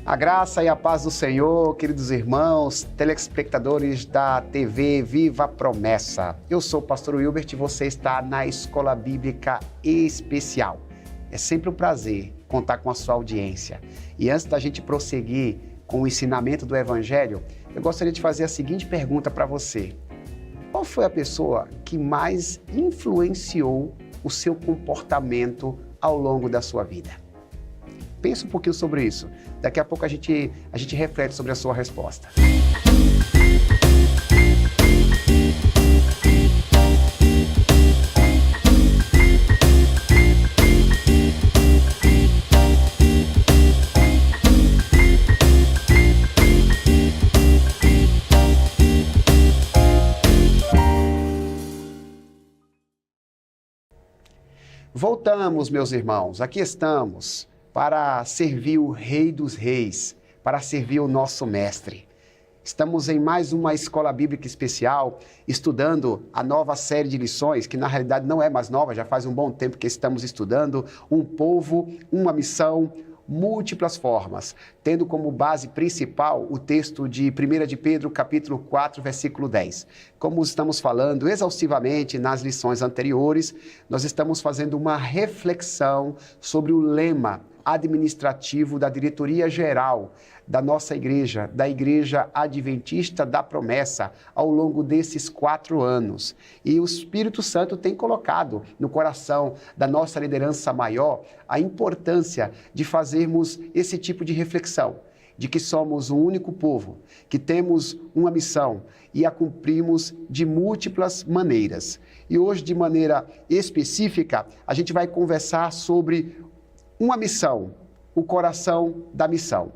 A graça e a paz do Senhor, queridos irmãos, telespectadores da TV Viva Promessa. Eu sou o pastor Wilbert e você está na Escola Bíblica Especial. É sempre um prazer contar com a sua audiência. E antes da gente prosseguir com o ensinamento do Evangelho, eu gostaria de fazer a seguinte pergunta para você. Qual foi a pessoa que mais influenciou o seu comportamento ao longo da sua vida? Pense um pouquinho sobre isso. Daqui a pouco a gente reflete sobre a sua resposta. Voltamos, meus irmãos, aqui estamos para servir o Rei dos Reis, para servir o nosso Mestre. Estamos em mais uma Escola Bíblica Especial, estudando a nova série de lições, que na realidade não é mais nova, já faz um bom tempo que estamos estudando, um povo, uma missão, múltiplas formas, tendo como base principal o texto de 1 de Pedro, capítulo 4, versículo 10. Como estamos falando exaustivamente nas lições anteriores, nós estamos fazendo uma reflexão sobre o lema administrativo da diretoria geral da nossa igreja, da Igreja Adventista da Promessa, ao longo desses 4 anos. E o Espírito Santo tem colocado no coração da nossa liderança maior a importância de fazermos esse tipo de reflexão, de que somos um único povo, que temos uma missão e a cumprimos de múltiplas maneiras. E hoje, de maneira específica, a gente vai conversar sobre uma missão, o coração da missão.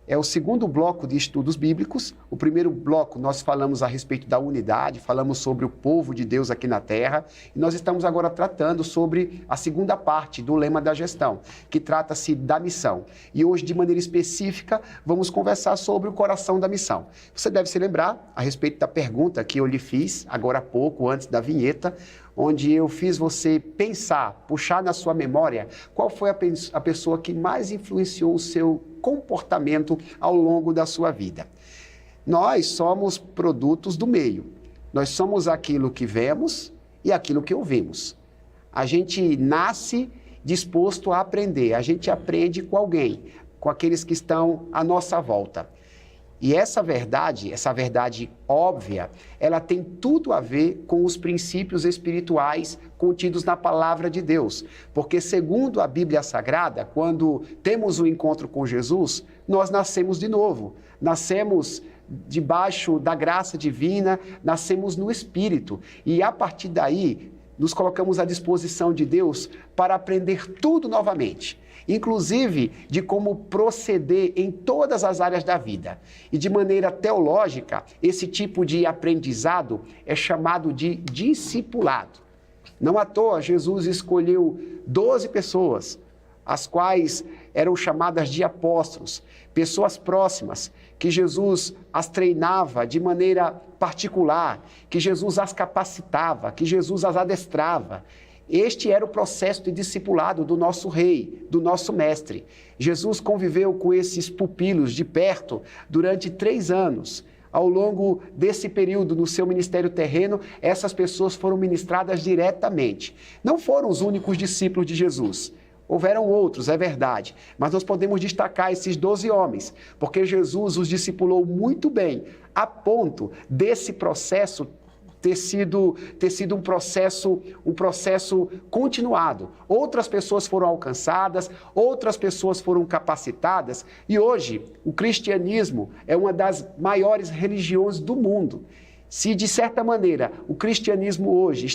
É o segundo bloco de estudos bíblicos. O primeiro bloco nós falamos a respeito da unidade, falamos sobre o povo de Deus aqui na terra, e nós estamos agora tratando sobre a segunda parte do lema da gestão, que trata-se da missão. E hoje, de maneira específica, vamos conversar sobre o coração da missão. Você deve se lembrar a respeito da pergunta que eu lhe fiz agora há pouco, antes da vinheta, onde eu fiz você pensar, puxar na sua memória, qual foi a pessoa que mais influenciou o seu comportamento ao longo da sua vida. Nós somos produtos do meio. Nós somos aquilo que vemos e aquilo que ouvimos. A gente nasce disposto a aprender. A gente aprende com alguém, com aqueles que estão à nossa volta. E essa verdade óbvia, ela tem tudo a ver com os princípios espirituais contidos na palavra de Deus. Porque segundo a Bíblia Sagrada, quando temos um encontro com Jesus, nós nascemos de novo. Nascemos debaixo da graça divina, nascemos no Espírito. E a partir daí, nos colocamos à disposição de Deus para aprender tudo novamente. Inclusive de como proceder em todas as áreas da vida. E de maneira teológica, esse tipo de aprendizado é chamado de discipulado. Não à toa, Jesus escolheu 12 pessoas, as quais eram chamadas de apóstolos, pessoas próximas, que Jesus as treinava de maneira particular, que Jesus as capacitava, que Jesus as adestrava. Este era o processo de discipulado do nosso rei, do nosso mestre. Jesus conviveu com esses pupilos de perto durante 3 anos. Ao longo desse período, no seu ministério terreno, essas pessoas foram ministradas diretamente. Não foram os únicos discípulos de Jesus. Houveram outros, é verdade, mas nós podemos destacar esses 12 homens, porque Jesus os discipulou muito bem, a ponto desse processo ter sido um processo continuado. Outras pessoas foram alcançadas, outras pessoas foram capacitadas, e hoje o cristianismo é uma das maiores religiões do mundo. Se, de certa maneira, o cristianismo hoje,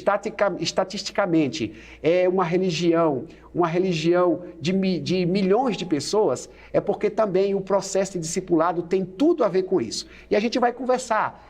estatisticamente, é uma religião de milhões de pessoas, é porque também o processo de discipulado tem tudo a ver com isso. E a gente vai conversar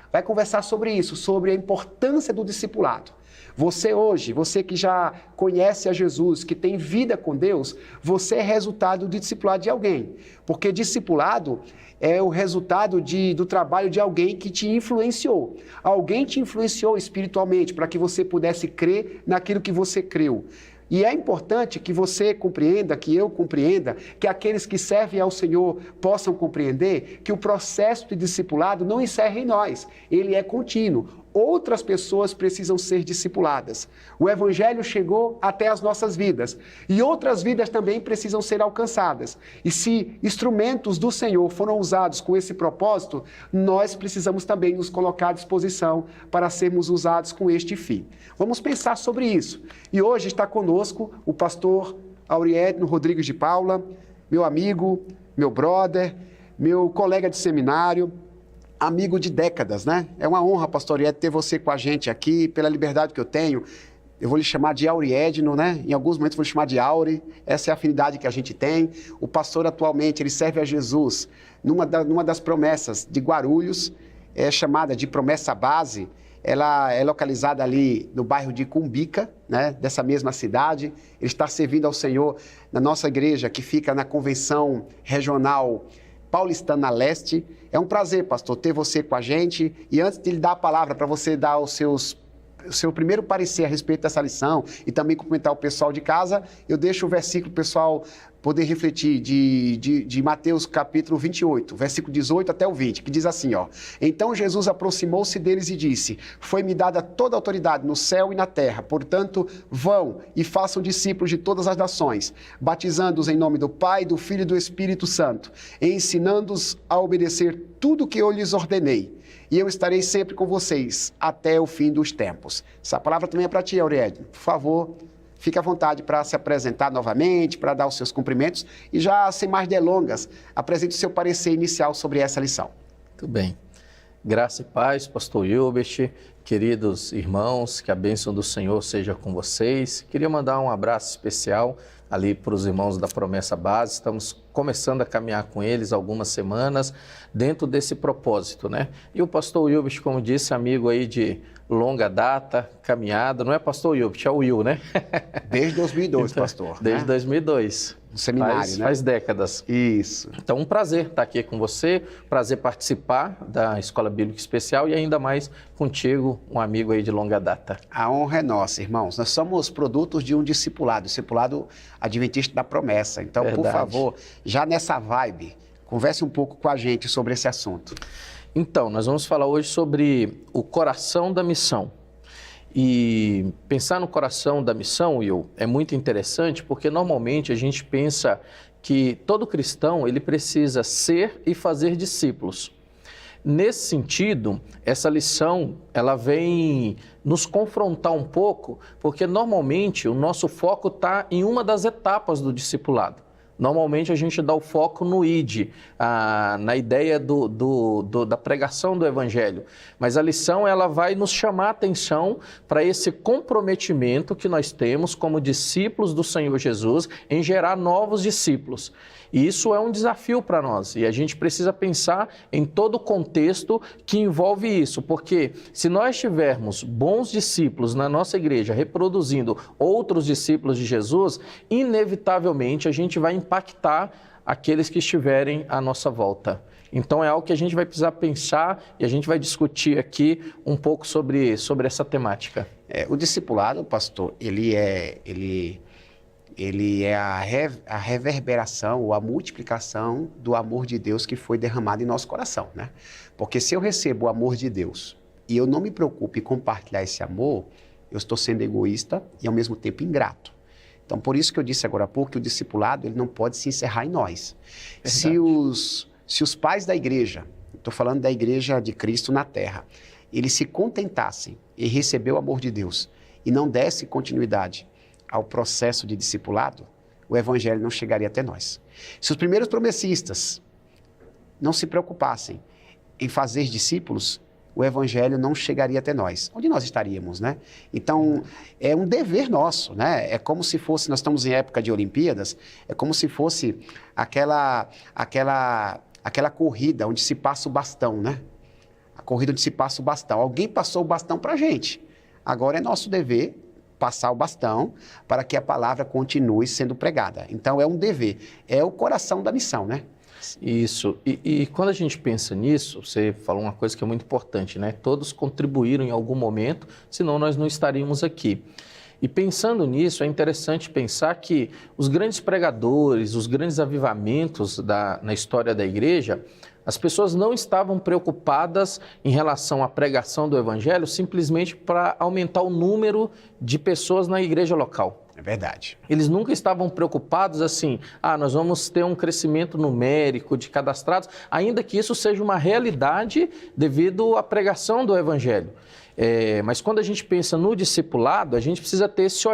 sobre isso, sobre a importância do discipulado. Você hoje, você que já conhece a Jesus, que tem vida com Deus, você é resultado do discipulado de alguém. Porque discipulado é o resultado do trabalho de alguém que te influenciou. Alguém te influenciou espiritualmente para que você pudesse crer naquilo que você creu. E é importante que você compreenda, que eu compreenda, que aqueles que servem ao Senhor possam compreender que o processo de discipulado não encerra em nós, ele é contínuo. Outras pessoas precisam ser discipuladas. O Evangelho chegou até as nossas vidas e outras vidas também precisam ser alcançadas. E se instrumentos do Senhor foram usados com esse propósito, nós precisamos também nos colocar à disposição para sermos usados com este fim. Vamos pensar sobre isso. E hoje está conosco o pastor Auriedno Rodrigues de Paula, meu amigo, meu brother, meu colega de seminário, amigo de décadas, né? É uma honra, pastor Auriedno, ter você com a gente aqui, pela liberdade que eu tenho. Eu vou lhe chamar de Auriedno, né? Em alguns momentos vou lhe chamar de Auri. Essa é a afinidade que a gente tem. O pastor atualmente, ele serve a Jesus numa das promessas de Guarulhos, é chamada de Promessa Base. Ela é localizada ali no bairro de Cumbica, né? Dessa mesma cidade. Ele está servindo ao Senhor na nossa igreja, que fica na Convenção Regional Paulistana Leste. É um prazer, pastor, ter você com a gente. E antes de lhe dar a palavra para você dar o seu primeiro parecer a respeito dessa lição e também cumprimentar o pessoal de casa, eu deixo o versículo pessoal poder refletir de Mateus capítulo 28, versículo 18 até o 20, que diz assim, ó: Então Jesus aproximou-se deles e disse: Foi-me dada toda a autoridade no céu e na terra, portanto, vão e façam discípulos de todas as nações, batizando-os em nome do Pai, do Filho e do Espírito Santo, e ensinando-os a obedecer tudo o que eu lhes ordenei. E eu estarei sempre com vocês até o fim dos tempos. Essa palavra também é para ti, Auriedno. Por favor, fique à vontade para se apresentar novamente, para dar os seus cumprimentos. E já, sem mais delongas, apresente o seu parecer inicial sobre essa lição. Muito bem. Graça e paz, pastor Hilbert, queridos irmãos, que a bênção do Senhor seja com vocês. Queria mandar um abraço especial ali para os irmãos da Promessa Base. Estamos começando a caminhar com eles algumas semanas dentro desse propósito, né? E o pastor Hilbert, como disse, amigo aí de longa data, caminhada, não é pastor Hilbert, é o Will, né? Desde 2002, então, pastor. Desde né? 2002. No seminário, né? Faz décadas. Isso. Então, um prazer estar aqui com você, prazer participar da Escola Bíblica Especial e ainda mais contigo, um amigo aí de longa data. A honra é nossa, irmãos. Nós somos produtos de um discipulado adventista da promessa. Então, Verdade. Por favor, já nessa vibe, converse um pouco com a gente sobre esse assunto. Então, nós vamos falar hoje sobre o coração da missão. E pensar no coração da missão, Will, é muito interessante porque normalmente a gente pensa que todo cristão ele precisa ser e fazer discípulos. Nesse sentido, essa lição ela vem nos confrontar um pouco, porque normalmente o nosso foco está em uma das etapas do discipulado. Normalmente a gente dá o foco no ID, na ideia da pregação do Evangelho. Mas a lição ela vai nos chamar a atenção para esse comprometimento que nós temos como discípulos do Senhor Jesus em gerar novos discípulos. E isso é um desafio para nós e a gente precisa pensar em todo o contexto que envolve isso, porque se nós tivermos bons discípulos na nossa igreja reproduzindo outros discípulos de Jesus, inevitavelmente a gente vai impactar aqueles que estiverem à nossa volta. Então é algo que a gente vai precisar pensar e a gente vai discutir aqui um pouco sobre essa temática. O discipulado, pastor, ele é a reverberação ou a multiplicação do amor de Deus que foi derramado em nosso coração, né? Porque se eu recebo o amor de Deus e eu não me preocupo em compartilhar esse amor, eu estou sendo egoísta e ao mesmo tempo ingrato. Então, por isso que eu disse agora há pouco que o discipulado ele não pode se encerrar em nós. Se os pais da igreja, estou falando da igreja de Cristo na terra, eles se contentassem em receber o amor de Deus e não dessem continuidade ao processo de discipulado, o evangelho não chegaria até nós. Se os primeiros promessistas não se preocupassem em fazer discípulos, o evangelho não chegaria até nós. Onde nós estaríamos, né? Então, é um dever nosso, né? É como se fosse, nós estamos em época de Olimpíadas, é como se fosse aquela corrida onde se passa o bastão, né? A corrida onde se passa o bastão. Alguém passou o bastão para a gente. Agora é nosso dever passar o bastão para que a palavra continue sendo pregada. Então, é um dever, é o coração da missão, né? Isso. E quando a gente pensa nisso, você falou uma coisa que é muito importante, né? Todos contribuíram em algum momento, senão nós não estaríamos aqui. E pensando nisso, é interessante pensar que os grandes pregadores, os grandes avivamentos na história da igreja, as pessoas não estavam preocupadas em relação à pregação do evangelho simplesmente para aumentar o número de pessoas na igreja local. É verdade. Eles nunca estavam preocupados assim, nós vamos ter um crescimento numérico de cadastrados, ainda que isso seja uma realidade devido à pregação do evangelho. Mas quando a gente pensa no discipulado, a gente precisa ter esse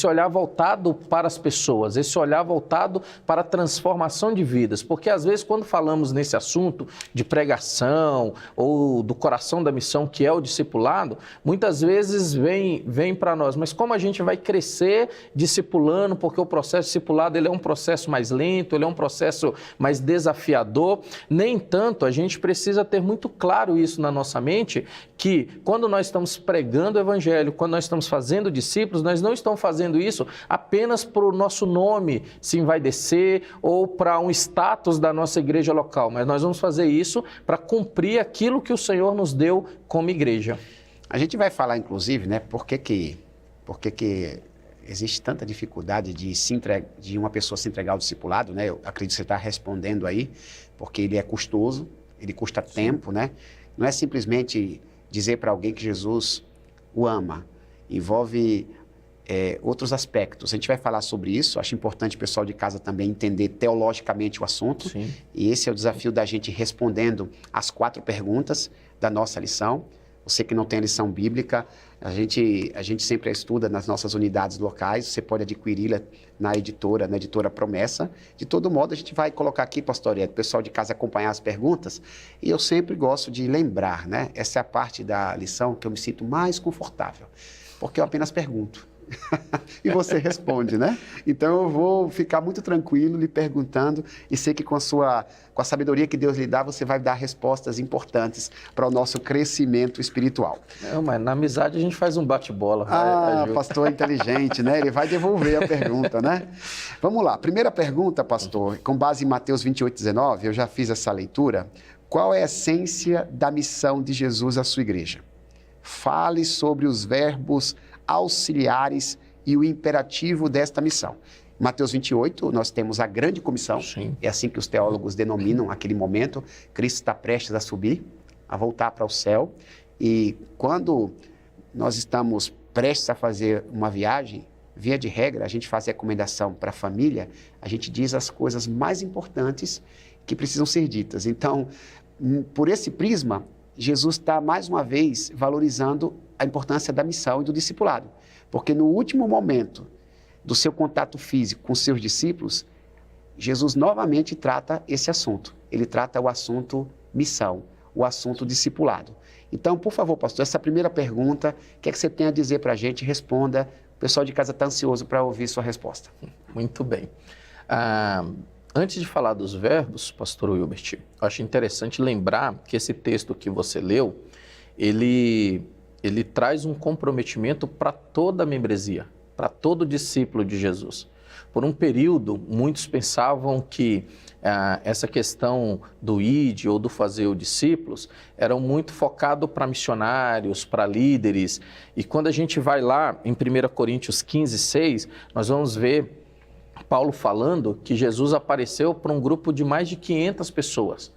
olhar voltado para as pessoas, esse olhar voltado para a transformação de vidas. Porque às vezes quando falamos nesse assunto de pregação ou do coração da missão, que é o discipulado, muitas vezes vem para nós, mas como a gente vai crescer discipulando, porque o processo discipulado ele é um processo mais lento, ele é um processo mais desafiador. Nem tanto, a gente precisa ter muito claro isso na nossa mente, que quando nós estamos pregando o evangelho, quando nós estamos fazendo discípulos, nós não estamos fazendo isso apenas para o nosso nome se envaidecer ou para um status da nossa igreja local, mas nós vamos fazer isso para cumprir aquilo que o Senhor nos deu como igreja. A gente vai falar, inclusive, né, por que existe tanta dificuldade de uma pessoa se entregar ao discipulado, né? Eu acredito que você está respondendo aí, porque ele é custoso, ele custa tempo, né? Não é simplesmente dizer para alguém que Jesus o ama, envolve outros aspectos. A gente vai falar sobre isso, acho importante o pessoal de casa também entender teologicamente o assunto. Sim. E esse é o desafio da gente respondendo as 4 perguntas da nossa lição. Você que não tem a lição bíblica, a gente sempre estuda nas nossas unidades locais, você pode adquiri-la na editora Promessa. De todo modo, a gente vai colocar aqui, pastor Ed, o pessoal de casa acompanhar as perguntas, e eu sempre gosto de lembrar, né? Essa é a parte da lição que eu me sinto mais confortável, porque eu apenas pergunto. E você responde, né? Então eu vou ficar muito tranquilo lhe perguntando e sei que com a sabedoria que Deus lhe dá, você vai dar respostas importantes para o nosso crescimento espiritual. Não, mas na amizade a gente faz um bate-bola. Pastor é inteligente, né? Ele vai devolver a pergunta, né? Vamos lá. Primeira pergunta, pastor, com base em Mateus 28:19, eu já fiz essa leitura. Qual é a essência da missão de Jesus à sua igreja? Fale sobre os verbos auxiliares e o imperativo desta missão. Em Mateus 28, nós temos a grande comissão. Sim. É assim que os teólogos denominam aquele momento. Cristo está prestes a subir, a voltar para o céu. E quando nós estamos prestes a fazer uma viagem, via de regra, a gente faz recomendação para a família, a gente diz as coisas mais importantes que precisam ser ditas. Então, por esse prisma, Jesus está, mais uma vez, valorizando a importância da missão e do discipulado. Porque no último momento do seu contato físico com seus discípulos, Jesus novamente trata esse assunto. Ele trata o assunto missão, o assunto discipulado. Então, por favor, pastor, essa primeira pergunta, o que é que você tem a dizer para a gente? Responda. O pessoal de casa está ansioso para ouvir sua resposta. Muito bem. Antes de falar dos verbos, pastor Wilbert, eu acho interessante lembrar que esse texto que você leu, ele traz um comprometimento para toda a membresia, para todo discípulo de Jesus. Por um período, muitos pensavam que essa questão do id ou do fazer os discípulos era muito focado para missionários, para líderes. E quando a gente vai lá em 1 Coríntios 15:6, nós vamos ver Paulo falando que Jesus apareceu para um grupo de mais de 500 pessoas.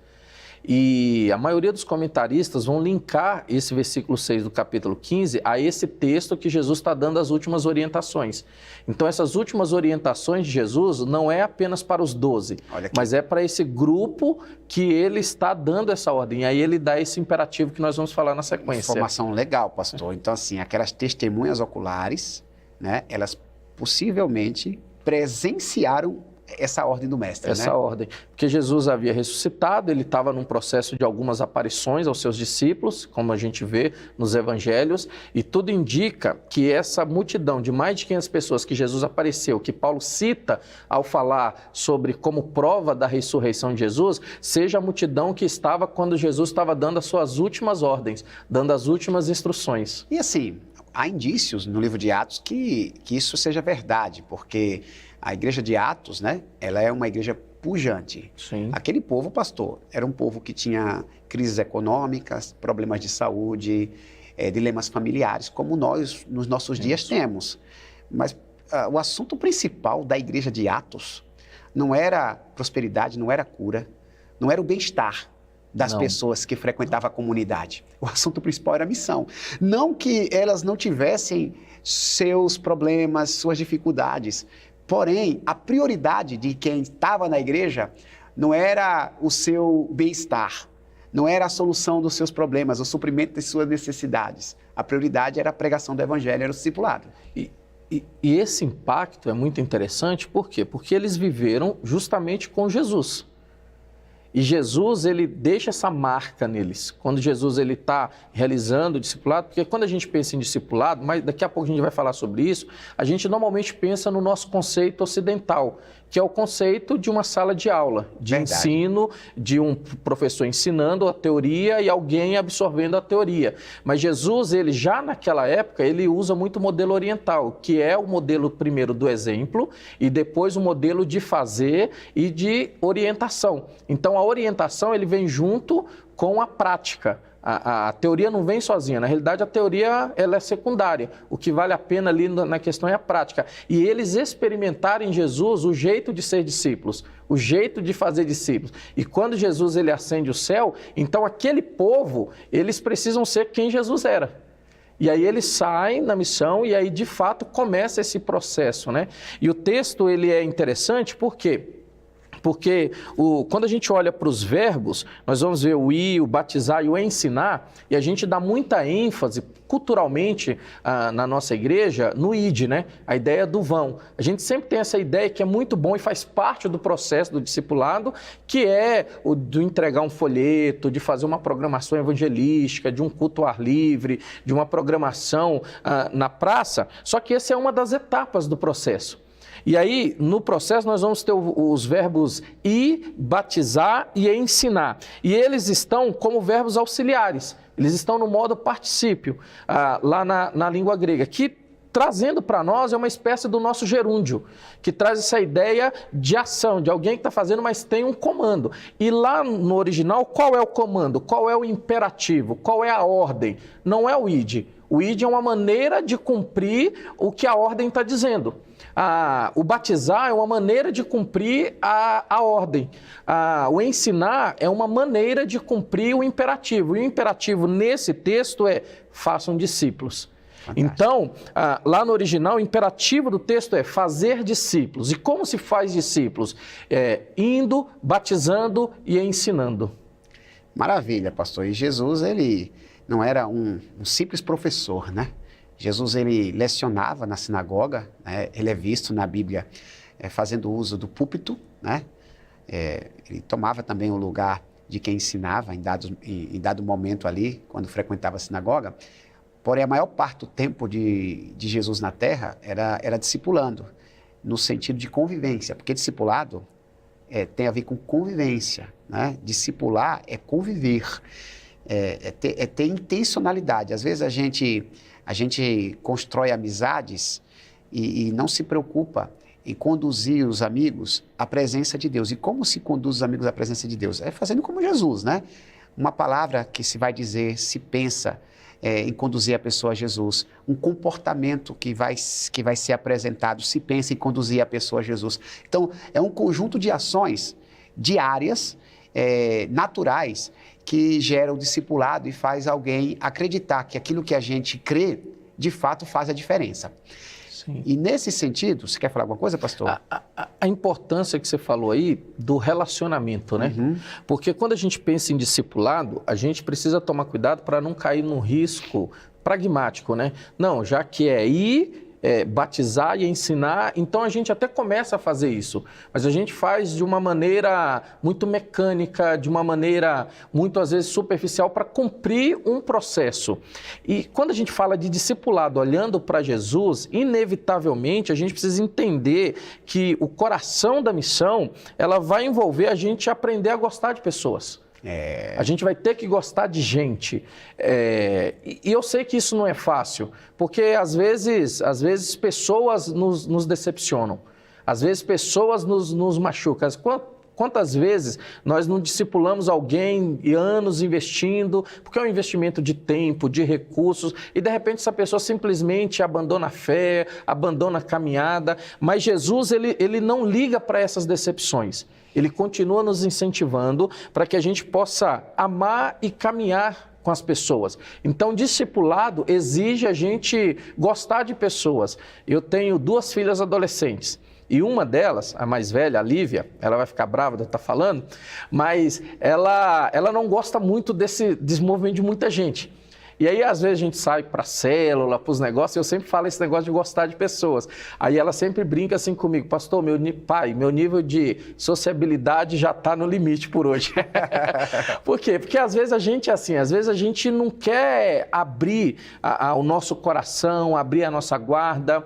E a maioria dos comentaristas vão linkar esse versículo 6 do capítulo 15 a esse texto que Jesus está dando as últimas orientações. Então, essas últimas orientações de Jesus não é apenas para os 12, mas é para esse grupo que ele está dando essa ordem. E aí ele dá esse imperativo que nós vamos falar na sequência. Informação legal, pastor. Então, assim, aquelas testemunhas oculares, né, elas possivelmente presenciaram essa ordem do mestre, essa ordem, porque Jesus havia ressuscitado, ele estava num processo de algumas aparições aos seus discípulos, como a gente vê nos evangelhos, e tudo indica que essa multidão de mais de 500 pessoas que Jesus apareceu, que Paulo cita ao falar sobre como prova da ressurreição de Jesus, seja a multidão que estava quando Jesus estava dando as suas últimas ordens, dando as últimas instruções. E assim, há indícios no livro de Atos que isso seja verdade, porque a igreja de Atos, né, ela é uma igreja pujante. Sim. Aquele povo, pastor, era um povo que tinha crises econômicas, problemas de saúde, dilemas familiares, como nós, nos nossos dias, temos. Mas o assunto principal da igreja de Atos não era prosperidade, não era cura, não era o bem-estar das pessoas que frequentavam a comunidade. O assunto principal era a missão. Não que elas não tivessem seus problemas, suas dificuldades, porém, a prioridade de quem estava na igreja não era o seu bem-estar, não era a solução dos seus problemas, o suprimento de suas necessidades. A prioridade era a pregação do evangelho, era o discipulado. E esse impacto é muito interessante, por quê? Porque eles viveram justamente com Jesus. E Jesus, ele deixa essa marca neles. Quando Jesus está realizando o discipulado, porque quando a gente pensa em discipulado, mas daqui a pouco a gente vai falar sobre isso, a gente normalmente pensa no nosso conceito ocidental, que é o conceito de uma sala de aula, de ensino, de um professor ensinando a teoria e alguém absorvendo a teoria. Mas Jesus, ele já naquela época, ele usa muito o modelo oriental, que é o modelo primeiro do exemplo e depois o modelo de fazer e de orientação. Então, a orientação ele vem junto com a prática. A teoria não vem sozinha, na realidade a teoria ela é secundária, o que vale a pena ali na questão é a prática. E eles experimentaram em Jesus o jeito de ser discípulos, o jeito de fazer discípulos. E quando Jesus ele ascende o céu, então aquele povo, eles precisam ser quem Jesus era. E aí eles saem na missão e aí de fato começa esse processo, né? E o texto ele é interessante por quê? Porque quando a gente olha para os verbos, nós vamos ver o ir, o batizar e o ensinar, e a gente dá muita ênfase culturalmente na nossa igreja no id, né? A ideia do vão. A gente sempre tem essa ideia que é muito bom e faz parte do processo do discipulado, que é o de entregar um folheto, de fazer uma programação evangelística, de um culto ao ar livre, de uma programação na praça, só que essa é uma das etapas do processo. E aí, no processo, nós vamos ter os verbos ir, batizar e ensinar. E eles estão como verbos auxiliares. Eles estão no modo particípio, lá na língua grega, que trazendo para nós é uma espécie do nosso gerúndio, que traz essa ideia de ação, de alguém que está fazendo, mas tem um comando. E lá no original, qual é o comando? Qual é o imperativo? Qual é a ordem? Não é o id. O id é uma maneira de cumprir o que a ordem está dizendo. O batizar é uma maneira de cumprir a ordem. O ensinar é uma maneira de cumprir o imperativo. E o imperativo nesse texto é façam discípulos. Fantástico. Então, lá no original, o imperativo do texto é fazer discípulos. E como se faz discípulos? Indo, batizando e ensinando. Maravilha, pastor. E Jesus, ele não era um simples professor, né? Jesus, ele lecionava na sinagoga, né? Ele é visto na Bíblia fazendo uso do púlpito, né? Ele tomava também o lugar de quem ensinava em dado momento ali, quando frequentava a sinagoga. Porém, a maior parte do tempo de Jesus na terra era discipulando, no sentido de convivência, porque discipulado tem a ver com convivência, né? Discipular é conviver, é ter intencionalidade. Às vezes a gente constrói amizades e não se preocupa em conduzir os amigos à presença de Deus. E como se conduz os amigos à presença de Deus? É fazendo como Jesus, né? Uma palavra que se vai dizer, se pensa em conduzir a pessoa a Jesus. Um comportamento que vai ser apresentado, se pensa em conduzir a pessoa a Jesus. Então, é um conjunto de ações diárias, naturais, que gera o discipulado e faz alguém acreditar que aquilo que a gente crê, de fato, faz a diferença. Sim. E nesse sentido, você quer falar alguma coisa, pastor? A importância que você falou aí do relacionamento, né? Uhum. Porque quando a gente pensa em discipulado, a gente precisa tomar cuidado para não cair num risco pragmático, né? Não, já que é ir, batizar e ensinar, então a gente até começa a fazer isso, mas a gente faz de uma maneira muito mecânica, de uma maneira muito, às vezes, superficial para cumprir um processo. E quando a gente fala de discipulado olhando para Jesus, inevitavelmente a gente precisa entender que o coração da missão, ela vai envolver a gente aprender a gostar de pessoas. A gente vai ter que gostar de gente. E eu sei que isso não é fácil, porque às vezes pessoas nos decepcionam, às vezes pessoas nos machucam. Quantas vezes nós não discipulamos alguém e anos investindo, porque é um investimento de tempo, de recursos, e de repente essa pessoa simplesmente abandona a fé, abandona a caminhada, mas Jesus, ele não liga para essas decepções. Ele continua nos incentivando para que a gente possa amar e caminhar com as pessoas. Então, discipulado exige a gente gostar de pessoas. Eu tenho 2 filhas adolescentes. E uma delas, a mais velha, a Lívia, ela vai ficar brava de eu estar falando, mas ela não gosta muito desse movimento de muita gente. E aí, às vezes, a gente sai para a célula, para os negócios, e eu sempre falo esse negócio de gostar de pessoas. Aí ela sempre brinca assim comigo, pastor, meu nível de sociabilidade já está no limite por hoje. Por quê? Porque às vezes a gente é assim, às vezes a gente não quer abrir o nosso coração, abrir a nossa guarda,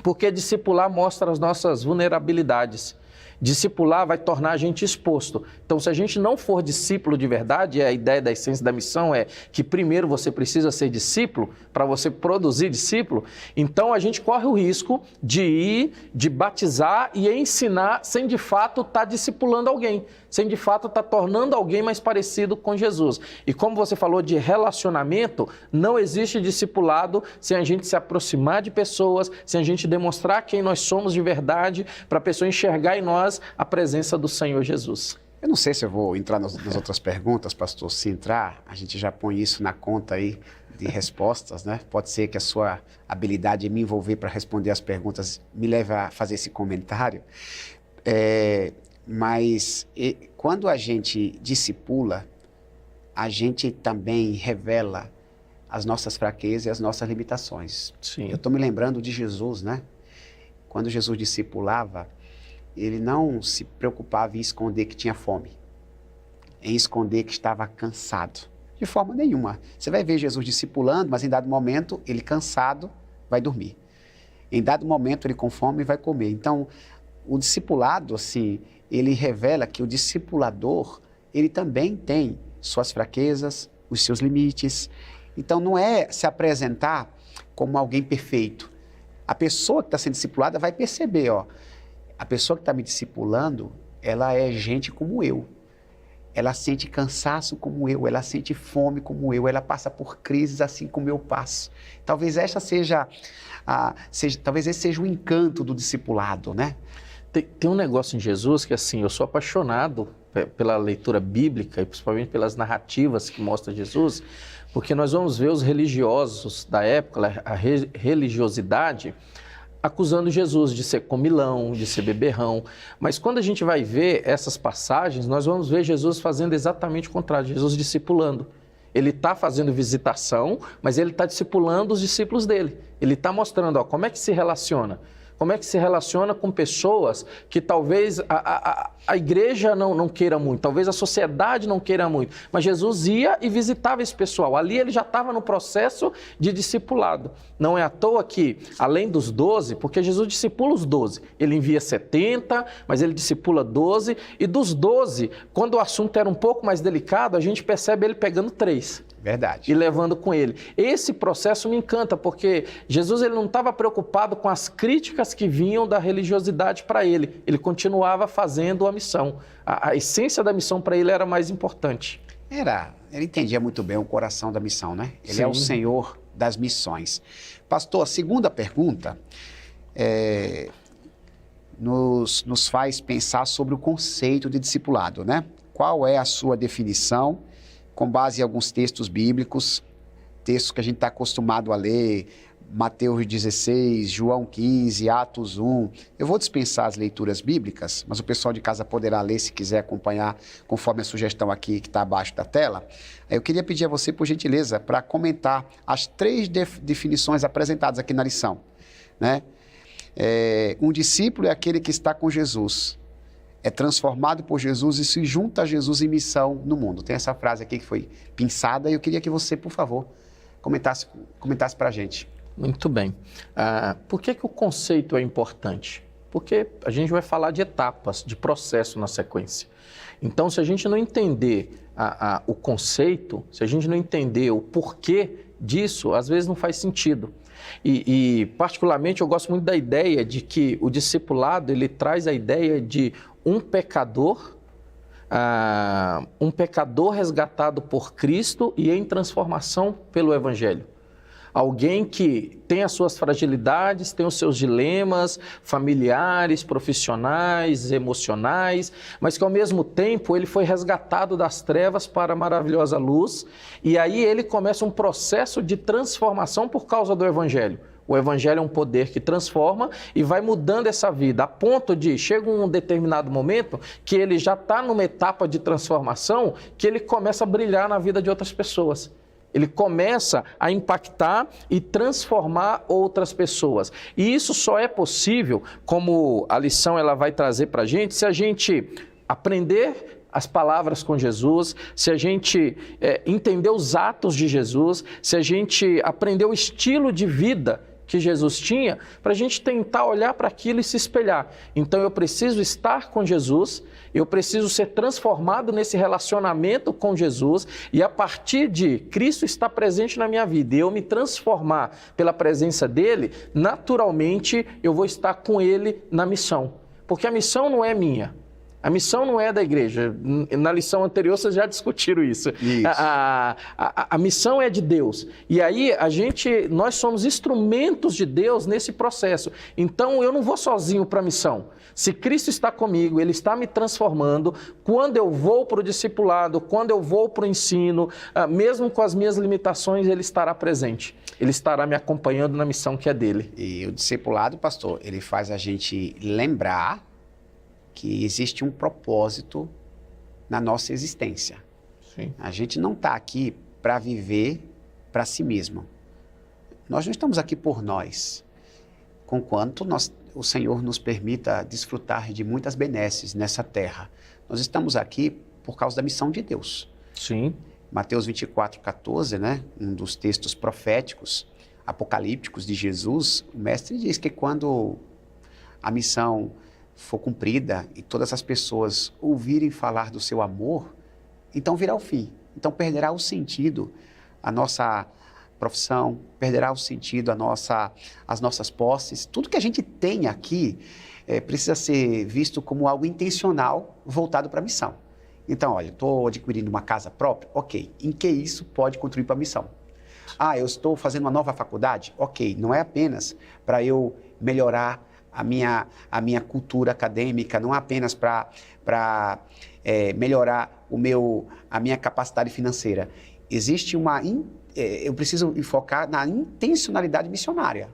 porque discipular mostra as nossas vulnerabilidades. Discipular vai tornar a gente exposto. Então, se a gente não for discípulo de verdade, a ideia da essência da missão é que primeiro você precisa ser discípulo para você produzir discípulo, então a gente corre o risco de ir, de batizar e ensinar sem de fato estar discipulando alguém, sem de fato estar tornando alguém mais parecido com Jesus. E como você falou de relacionamento, não existe discipulado sem a gente se aproximar de pessoas, sem a gente demonstrar quem nós somos de verdade, para a pessoa enxergar em nós a presença do Senhor Jesus. Eu não sei se eu vou entrar nas outras perguntas, pastor. Se entrar, a gente já põe isso na conta aí de respostas, né? Pode ser que a sua habilidade em me envolver para responder as perguntas me leve a fazer esse comentário. Mas quando a gente discipula, a gente também revela as nossas fraquezas e as nossas limitações. Sim. Eu estou me lembrando de Jesus, né? Quando Jesus discipulava, ele não se preocupava em esconder que tinha fome, em esconder que estava cansado, de forma nenhuma. Você vai ver Jesus discipulando, mas em dado momento, ele cansado, vai dormir. Em dado momento, ele com fome, vai comer. Então, o discipulado, assim, ele revela que o discipulador, ele também tem suas fraquezas, os seus limites. Então, não é se apresentar como alguém perfeito. A pessoa que está sendo discipulada vai perceber, a pessoa que está me discipulando, ela é gente como eu. Ela sente cansaço como eu, ela sente fome como eu, ela passa por crises assim como eu passo. Talvez talvez esse seja o encanto do discipulado, né? Tem um negócio em Jesus que, assim, eu sou apaixonado pela leitura bíblica e principalmente pelas narrativas que mostram Jesus, porque nós vamos ver os religiosos da época, a religiosidade, acusando Jesus de ser comilão, de ser beberrão. Mas quando a gente vai ver essas passagens, nós vamos ver Jesus fazendo exatamente o contrário, Jesus discipulando. Ele está fazendo visitação, mas ele está discipulando os discípulos dele. Ele está mostrando como é que se relaciona. Como é que se relaciona com pessoas que talvez a igreja não queira muito, talvez a sociedade não queira muito, mas Jesus ia e visitava esse pessoal. Ali ele já estava no processo de discipulado. Não é à toa que, além dos 12, porque Jesus discipula os 12, ele envia 70, mas ele discipula 12, e dos 12, quando o assunto era um pouco mais delicado, a gente percebe ele pegando 3. Verdade. E levando com ele. Esse processo me encanta, porque Jesus ele não estava preocupado com as críticas que vinham da religiosidade para ele. Ele continuava fazendo a missão. A essência da missão para ele era mais importante. Ele entendia muito bem o coração da missão, né? Ele Sim. é o Senhor das missões. Pastor, a segunda pergunta nos faz pensar sobre o conceito de discipulado, né? Qual é a sua definição? Com base em alguns textos bíblicos, textos que a gente está acostumado a ler, Mateus 16, João 15, Atos 1. Eu vou dispensar as leituras bíblicas, mas o pessoal de casa poderá ler se quiser acompanhar conforme a sugestão aqui que está abaixo da tela. Eu queria pedir a você, por gentileza, para comentar as 3 definições apresentadas aqui na lição, né? Um discípulo é aquele que está com Jesus. É transformado por Jesus e se junta a Jesus em missão no mundo. Tem essa frase aqui que foi pensada e eu queria que você, por favor, comentasse para a gente. Muito bem. Por que o conceito é importante? Porque a gente vai falar de etapas, de processo na sequência. Então, se a gente não entender o conceito, se a gente não entender o porquê disso, às vezes não faz sentido. E particularmente, eu gosto muito da ideia de que o discipulado, ele traz a ideia de um pecador um pecador resgatado por Cristo e em transformação pelo Evangelho. Alguém que tem as suas fragilidades, tem os seus dilemas familiares, profissionais, emocionais, mas que ao mesmo tempo ele foi resgatado das trevas para a maravilhosa luz, e aí ele começa um processo de transformação por causa do Evangelho. O Evangelho é um poder que transforma e vai mudando essa vida, a ponto de, chega um determinado momento que ele já está numa etapa de transformação, que ele começa a brilhar na vida de outras pessoas. Ele começa a impactar e transformar outras pessoas. E isso só é possível, como a lição ela vai trazer para a gente, se a gente aprender as palavras com Jesus, se a gente entender os atos de Jesus, se a gente aprender o estilo de vida que Jesus tinha, para a gente tentar olhar para aquilo e se espelhar. Então eu preciso estar com Jesus, eu preciso ser transformado nesse relacionamento com Jesus, e a partir de Cristo estar presente na minha vida e eu me transformar pela presença dele, naturalmente eu vou estar com ele na missão. Porque a missão não é minha. A missão não é da igreja. Na lição anterior vocês já discutiram isso. A missão é de Deus. E aí nós somos instrumentos de Deus nesse processo. Então eu não vou sozinho para a missão. Se Cristo está comigo, Ele está me transformando, quando eu vou para o discipulado, quando eu vou para o ensino, mesmo com as minhas limitações, Ele estará presente. Ele estará me acompanhando na missão que é dele. E o discipulado, pastor, ele faz a gente lembrar que existe um propósito na nossa existência. Sim. A gente não está aqui para viver para si mesmo. Nós não estamos aqui por nós, conquanto o Senhor nos permita desfrutar de muitas benesses nessa terra. Nós estamos aqui por causa da missão de Deus. Sim. Mateus 24:14, né? Um dos textos proféticos, apocalípticos de Jesus, o mestre diz que quando a missão for cumprida e todas as pessoas ouvirem falar do seu amor, então virá o fim. Então perderá o sentido a nossa profissão, perderá o sentido as nossas posses. Tudo que a gente tem aqui precisa ser visto como algo intencional voltado para a missão. Então, olha, estou adquirindo uma casa própria? Ok. Em que isso pode contribuir para a missão? Eu estou fazendo uma nova faculdade? Ok. Não é apenas para eu melhorar a minha cultura acadêmica, não apenas para melhorar a minha capacidade financeira. Existe eu preciso focar na intencionalidade missionária.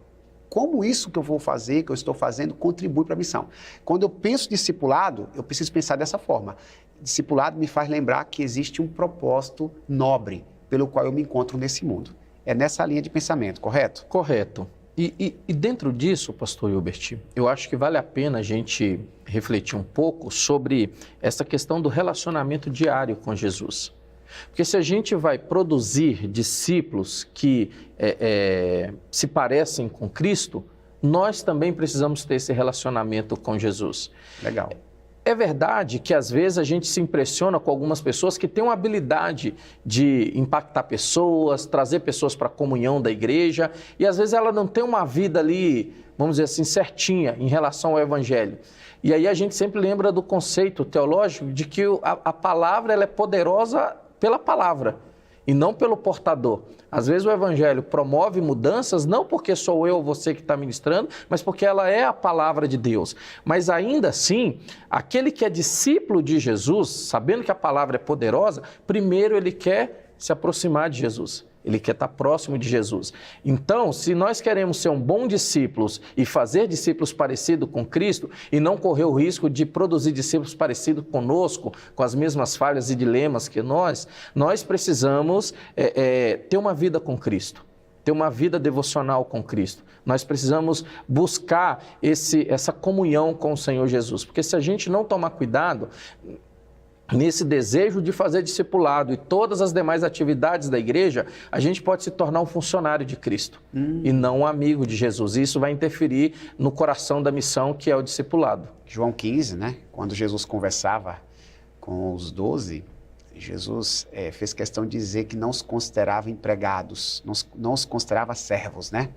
Como isso que eu vou fazer, que eu estou fazendo, contribui para a missão. Quando eu penso discipulado, eu preciso pensar dessa forma. Discipulado me faz lembrar que existe um propósito nobre pelo qual eu me encontro nesse mundo. É nessa linha de pensamento, correto? Correto. E dentro disso, pastor Hilbert, eu acho que vale a pena a gente refletir um pouco sobre essa questão do relacionamento diário com Jesus. Porque se a gente vai produzir discípulos que se parecem com Cristo, nós também precisamos ter esse relacionamento com Jesus. Legal. É verdade que às vezes a gente se impressiona com algumas pessoas que têm uma habilidade de impactar pessoas, trazer pessoas para a comunhão da igreja, e às vezes ela não tem uma vida ali, vamos dizer assim, certinha em relação ao Evangelho. E aí a gente sempre lembra do conceito teológico de que a palavra ela é poderosa pela palavra e não pelo portador. Às vezes o Evangelho promove mudanças, não porque sou eu ou você que está ministrando, mas porque ela é a palavra de Deus. Mas ainda assim, aquele que é discípulo de Jesus, sabendo que a palavra é poderosa, primeiro ele quer se aproximar de Jesus. Ele quer estar próximo de Jesus. Então, se nós queremos ser um bom discípulo e fazer discípulos parecidos com Cristo e não correr o risco de produzir discípulos parecidos conosco, com as mesmas falhas e dilemas que nós precisamos ter uma vida com Cristo, ter uma vida devocional com Cristo. Nós precisamos buscar essa comunhão com o Senhor Jesus, porque se a gente não tomar cuidado nesse desejo de fazer discipulado e todas as demais atividades da igreja, a gente pode se tornar um funcionário de Cristo e não um amigo de Jesus. E isso vai interferir no coração da missão, que é o discipulado. João 15, né? Quando Jesus conversava com os 12, Jesus fez questão de dizer que não os considerava empregados, não os considerava servos, né?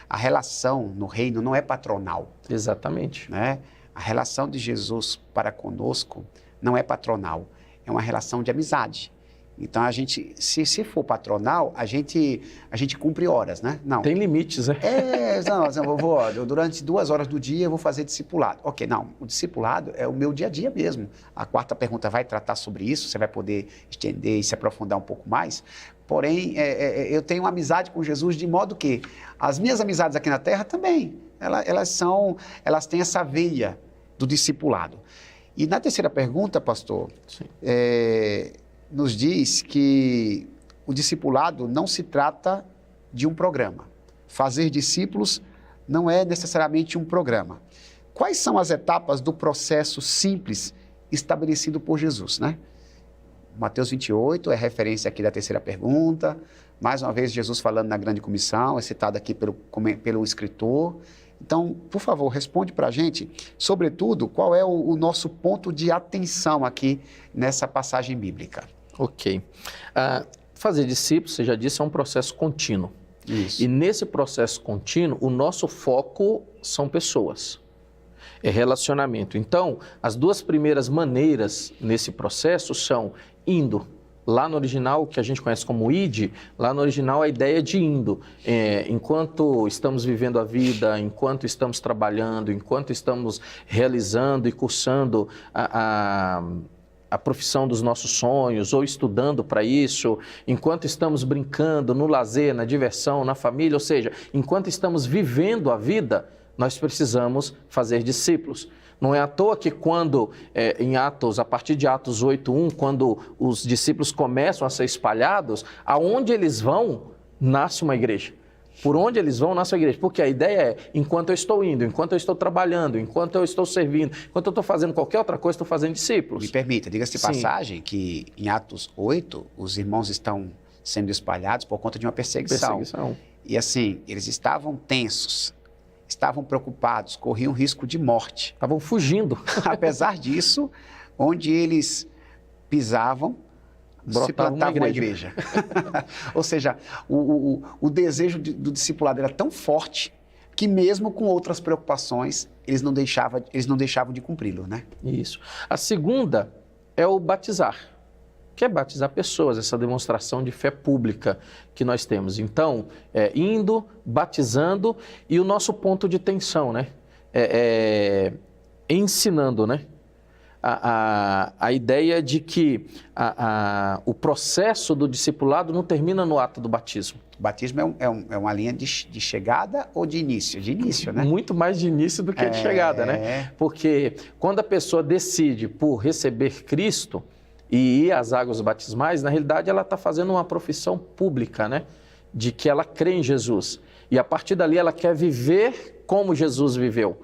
A relação no reino não é patronal. Exatamente. Né? A relação de Jesus para conosco não é patronal, é uma relação de amizade. Então, a gente, se for patronal, a gente cumpre horas, né? Não. Tem limites, né? Durante 2 horas do dia eu vou fazer discipulado. Ok, não, o discipulado é o meu dia a dia mesmo. A 4ª pergunta vai tratar sobre isso, você vai poder estender e se aprofundar um pouco mais. Porém, eu tenho uma amizade com Jesus de modo que as minhas amizades aqui na Terra também, elas têm essa veia do discipulado. E na 3ª pergunta, pastor, nos diz que o discipulado não se trata de um programa. Fazer discípulos não é necessariamente um programa. Quais são as etapas do processo simples estabelecido por Jesus, né? Mateus 28 é referência aqui da 3ª pergunta. Mais uma vez, Jesus falando na grande comissão, é citado aqui pelo escritor. Então, por favor, responde para a gente, sobretudo, qual é o nosso ponto de atenção aqui nessa passagem bíblica. Ok. Fazer discípulos, você já disse, é um processo contínuo. Isso. E nesse processo contínuo, o nosso foco são pessoas, é relacionamento. Então, as 2 primeiras maneiras nesse processo são indo. Lá no original, que a gente conhece como id, lá no original a ideia é de indo. Enquanto estamos vivendo a vida, enquanto estamos trabalhando, enquanto estamos realizando e cursando a profissão dos nossos sonhos, ou estudando para isso, enquanto estamos brincando no lazer, na diversão, na família, ou seja, enquanto estamos vivendo a vida, nós precisamos fazer discípulos. Não é à toa que quando, a partir de Atos 8:1, quando os discípulos começam a ser espalhados, aonde eles vão, nasce uma igreja. Por onde eles vão, nasce a igreja. Porque a ideia é, enquanto eu estou indo, enquanto eu estou trabalhando, enquanto eu estou servindo, enquanto eu estou fazendo qualquer outra coisa, estou fazendo discípulos. Me permita, diga-se de passagem que em Atos 8, os irmãos estão sendo espalhados por conta de uma perseguição. E assim, eles estavam tensos, estavam preocupados, corriam risco de morte. Estavam fugindo. Apesar disso, onde eles pisavam, se plantava uma igreja. Ou seja, o desejo do discipulado era tão forte que mesmo com outras preocupações, eles não deixavam de cumpri-lo, né? Isso. A segunda é o batizar, que é batizar pessoas, essa demonstração de fé pública que nós temos. Então, indo, batizando, e o nosso ponto de tensão, né? Ensinando, né? A ideia de que o processo do discipulado não termina no ato do batismo. O batismo é uma linha de chegada ou de início? De início, né? Muito mais de início do que de chegada, né? Porque quando a pessoa decide por receber Cristo e ir às águas batismais, na realidade ela está fazendo uma profissão pública, né? De que ela crê em Jesus. E a partir dali ela quer viver como Jesus viveu.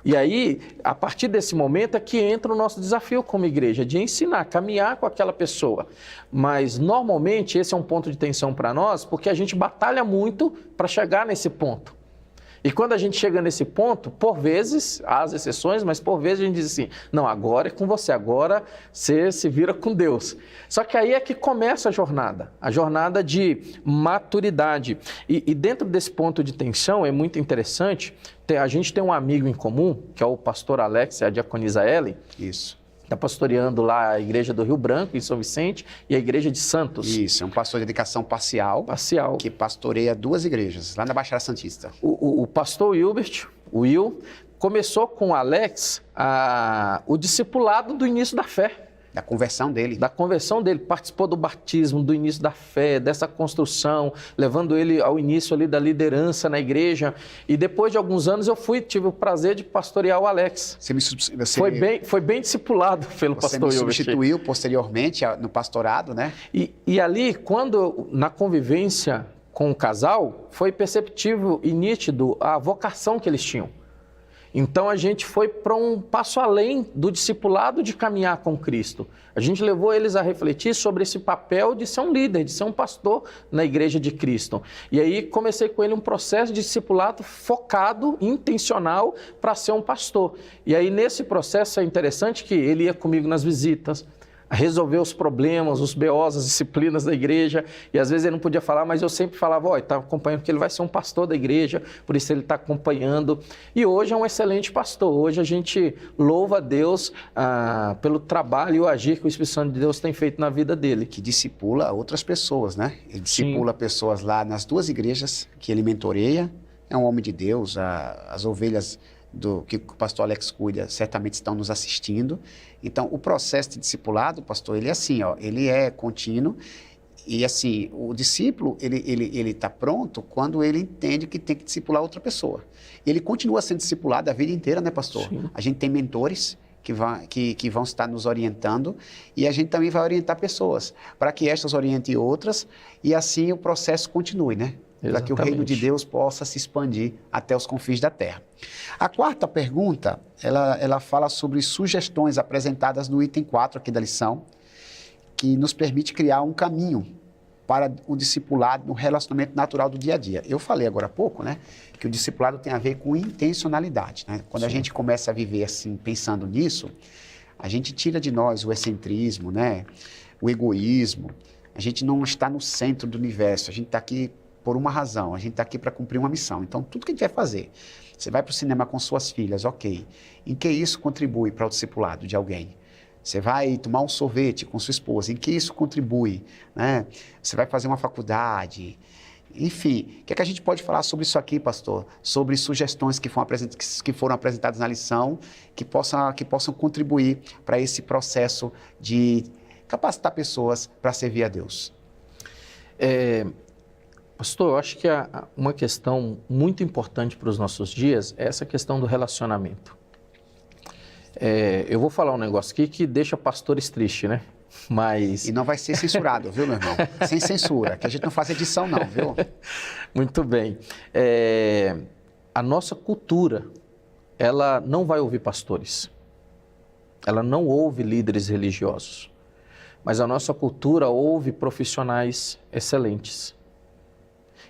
E aí, a partir desse momento é que entra o nosso desafio como igreja, de ensinar, caminhar com aquela pessoa. Mas, normalmente, esse é um ponto de tensão para nós, porque a gente batalha muito para chegar nesse ponto. E quando a gente chega nesse ponto, por vezes, há as exceções, mas por vezes a gente diz assim, não, agora é com você, agora você se vira com Deus. Só que aí é que começa a jornada de maturidade. E dentro desse ponto de tensão é muito interessante, a gente tem um amigo em comum, que é o pastor Alex e a diaconisa Ellen. Isso. Está pastoreando lá a igreja do Rio Branco, em São Vicente, e a igreja de Santos. Isso, é um pastor de dedicação parcial. Parcial. Que pastoreia 2 igrejas, lá na Baixada Santista. O pastor Wilbert, o Will, começou com o Alex o discipulado do início da fé. Da conversão dele. Da conversão dele, participou do batismo, do início da fé, dessa construção, levando ele ao início ali da liderança na igreja. E depois de alguns anos eu tive o prazer de pastorear o Alex. Foi bem discipulado pelo pastor Wilbert. Você me substituiu posteriormente no pastorado, né? E ali, na convivência com o casal, foi perceptível e nítido a vocação que eles tinham. Então, a gente foi para um passo além do discipulado de caminhar com Cristo. A gente levou eles a refletir sobre esse papel de ser um líder, de ser um pastor na igreja de Cristo. E aí, comecei com ele um processo de discipulado focado, intencional, para ser um pastor. E aí, nesse processo, é interessante que ele ia comigo nas visitas, a resolver os problemas, os BOs, as disciplinas da igreja, e às vezes ele não podia falar, mas eu sempre falava, ó, está acompanhando, porque ele vai ser um pastor da igreja, por isso ele está acompanhando. E hoje é um excelente pastor. Hoje a gente louva a Deus pelo trabalho e o agir que o Espírito Santo de Deus tem feito na vida dele. Que discipula outras pessoas, né? Ele discipula pessoas lá nas 2 igrejas que ele mentoreia. É um homem de Deus, as ovelhas que o pastor Alex cuida certamente estão nos assistindo. Então, o processo de discipulado, pastor, ele é assim, ó, ele é contínuo. E assim, o discípulo, ele está pronto quando ele entende que tem que discipular outra pessoa. Ele continua sendo discipulado a vida inteira, né, pastor? Sim. A gente tem mentores que vão estar nos orientando, e a gente também vai orientar pessoas, para que estas orientem outras, e assim o processo continue, né? Para que o reino de Deus possa se expandir até os confins da terra. A 4ª pergunta, ela fala sobre sugestões apresentadas no item 4 aqui da lição, que nos permite criar um caminho para o discipulado no relacionamento natural do dia a dia. Eu falei agora há pouco, né, que o discipulado tem a ver com intencionalidade, né? Quando a gente começa a viver assim, pensando nisso, a gente tira de nós o excentrismo, né, o egoísmo. A gente não está no centro do universo, a gente está aqui por uma razão, a gente está aqui para cumprir uma missão. Então, tudo que a gente vai fazer, você vai para o cinema com suas filhas, ok. Em que isso contribui para o discipulado de alguém? Você vai tomar um sorvete com sua esposa, em que isso contribui? Né? Você vai fazer uma faculdade, enfim. O que é que a gente pode falar sobre isso aqui, pastor? Sobre sugestões que foram apresentadas na lição, que possam contribuir para esse processo de capacitar pessoas para servir a Deus. Pastor, eu acho que uma questão muito importante para os nossos dias é essa questão do relacionamento. Eu vou falar um negócio aqui que deixa pastores tristes, né? Mas... E não vai ser censurado, viu, meu irmão? Sem censura, que a gente não faz edição não, viu? Muito bem. A nossa cultura, ela não vai ouvir pastores. Ela não ouve líderes religiosos. Mas a nossa cultura ouve profissionais excelentes.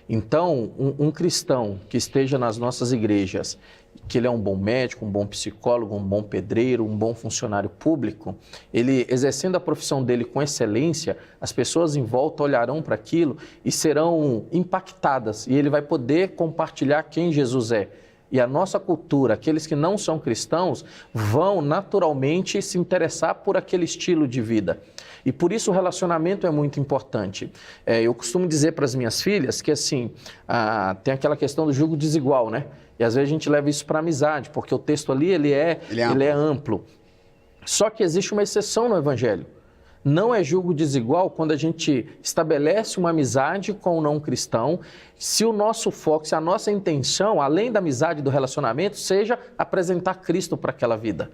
Então, um cristão que esteja nas nossas igrejas, que ele é um bom médico, um bom psicólogo, um bom pedreiro, um bom funcionário público, ele exercendo a profissão dele com excelência, as pessoas em volta olharão para aquilo e serão impactadas, e ele vai poder compartilhar quem Jesus é. E a nossa cultura, aqueles que não são cristãos, vão naturalmente se interessar por aquele estilo de vida. E por isso o relacionamento é muito importante. Eu costumo dizer para as minhas filhas que assim, tem aquela questão do jugo desigual, né? E às vezes a gente leva isso para a amizade, porque o texto ali ele é amplo. Só que existe uma exceção no Evangelho. Não é jugo desigual quando a gente estabelece uma amizade com um não cristão, se o nosso foco, se a nossa intenção, além da amizade e do relacionamento, seja apresentar Cristo para aquela vida.